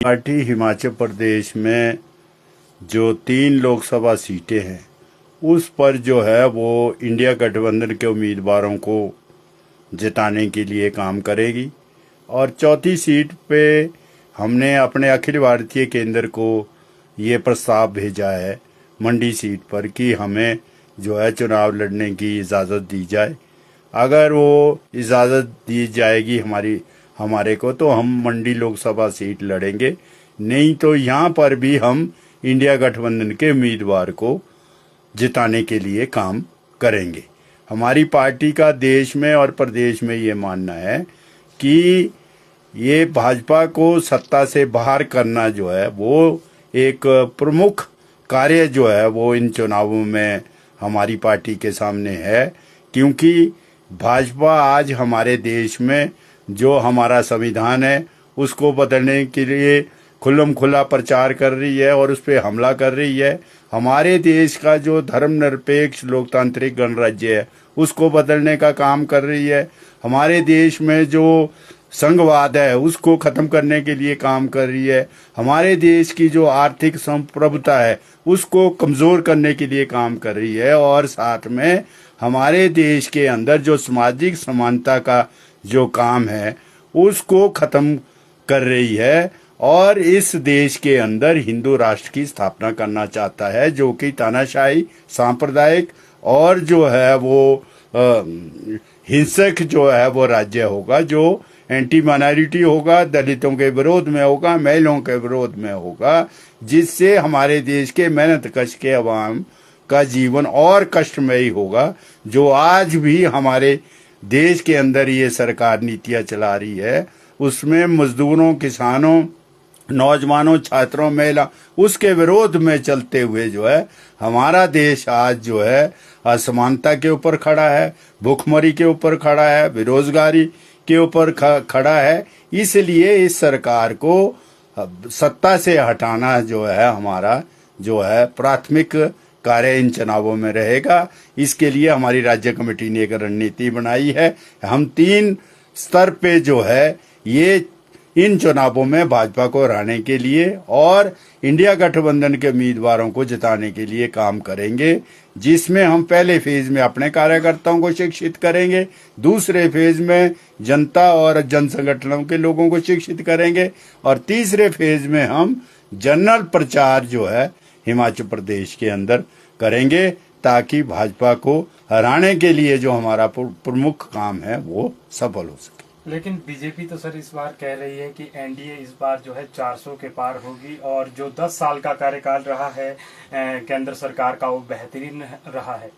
Party Himachal Pradesh में जो 3 लोकसभा सीटें हैं उस पर जो है वो इंडिया गठबंधन के उम्मीदवारों को जिताने के लिए काम करेगी। और चौथी सीट पे हमने अपने अखिल भारतीय केंद्र को ये प्रस्ताव भेजा है मंडी सीट पर कि हमें जो है चुनाव लड़ने की इजाज़त दी जाए। अगर वो इजाज़त दी जाएगी हमारे को तो हम मंडी लोकसभा सीट लड़ेंगे, नहीं तो यहाँ पर भी हम इंडिया गठबंधन के उम्मीदवार को जिताने के लिए काम करेंगे। हमारी पार्टी का देश में और प्रदेश में ये मानना है कि ये भाजपा को सत्ता से बाहर करना जो है वो एक प्रमुख कार्य जो है वो इन चुनावों में हमारी पार्टी के सामने है, क्योंकि भाजपा आज हमारे देश में जो हमारा संविधान है उसको बदलने के लिए खुल्लम खुला प्रचार कर रही है और उस पर हमला कर रही है। हमारे देश का जो धर्मनिरपेक्ष लोकतांत्रिक गणराज्य है उसको बदलने का काम कर रही है। हमारे देश में जो संघवाद है उसको खत्म करने के लिए काम कर रही है। हमारे देश की जो आर्थिक संप्रभुता है उसको कमज़ोर करने के लिए काम कर रही है और साथ में हमारे देश के अंदर जो सामाजिक समानता का जो काम है उसको खत्म कर रही है और इस देश के अंदर हिंदू राष्ट्र की स्थापना करना चाहता है, जो कि तानाशाही, सांप्रदायिक और जो है वो हिंसक जो है वो राज्य होगा, जो एंटी माइनॉरिटी होगा, दलितों के विरोध में होगा, महिलाओं के विरोध में होगा, जिससे हमारे देश के मेहनत कश के अवाम का जीवन और कष्टमयी होगा। जो आज भी हमारे देश के अंदर ये सरकार नीतियां चला रही है उसमें मजदूरों, किसानों, नौजवानों, छात्रों, महिला उसके विरोध में चलते हुए जो है हमारा देश आज जो है असमानता के ऊपर खड़ा है, भूखमरी के ऊपर खड़ा है, बेरोजगारी के ऊपर खड़ा है। इसलिए इस सरकार को सत्ता से हटाना जो है हमारा जो है प्राथमिक कार्य इन चुनावों में रहेगा। इसके लिए हमारी राज्य कमेटी ने एक रणनीति बनाई है। हम 3 स्तर पे जो है ये इन चुनावों में भाजपा को हराने के लिए और इंडिया गठबंधन के उम्मीदवारों को जिताने के लिए काम करेंगे, जिसमें हम पहले फेज में अपने कार्यकर्ताओं को शिक्षित करेंगे, दूसरे फेज में जनता और जन संगठनों के लोगों को शिक्षित करेंगे और तीसरे फेज में हम जनरल प्रचार जो है हिमाचल प्रदेश के अंदर करेंगे, ताकि भाजपा को हराने के लिए जो हमारा प्रमुख काम है वो सफल हो सके। लेकिन बीजेपी तो सर इस बार कह रही है कि एनडीए इस बार जो है 400 के पार होगी और जो 10 साल का कार्यकाल रहा है केंद्र सरकार का वो बेहतरीन रहा है।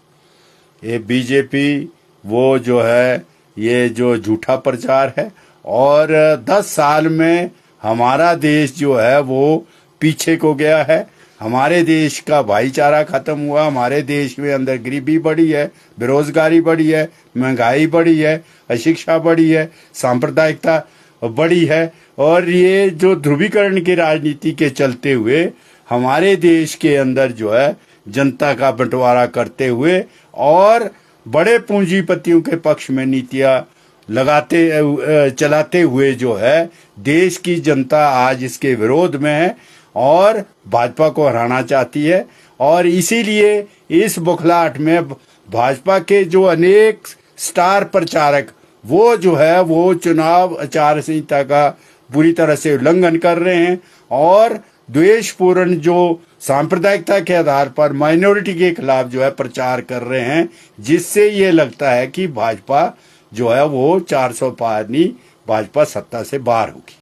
ये बीजेपी वो जो है ये जो झूठा प्रचार है और 10 साल में हमारा देश जो है वो पीछे को गया है। हमारे देश का भाईचारा खत्म हुआ, हमारे देश में अंदर गरीबी बढ़ी है, बेरोजगारी बढ़ी है, महंगाई बढ़ी है, अशिक्षा बढ़ी है, सांप्रदायिकता बढ़ी है और ये जो ध्रुवीकरण की राजनीति के चलते हुए हमारे देश के अंदर जो है जनता का बंटवारा करते हुए और बड़े पूंजीपतियों के पक्ष में नीतियां चलाते हुए जो है देश की जनता आज इसके विरोध में है और भाजपा को हराना चाहती है। और इसीलिए इस बुखलाहट में भाजपा के जो अनेक स्टार प्रचारक वो जो है वो चुनाव आचार संहिता का बुरी तरह से उल्लंघन कर रहे हैं और द्वेषपूर्ण जो सांप्रदायिकता के आधार पर माइनॉरिटी के खिलाफ जो है प्रचार कर रहे हैं, जिससे ये लगता है कि भाजपा जो है वो 400 पार नहीं, भाजपा सत्ता से बाहर होगी।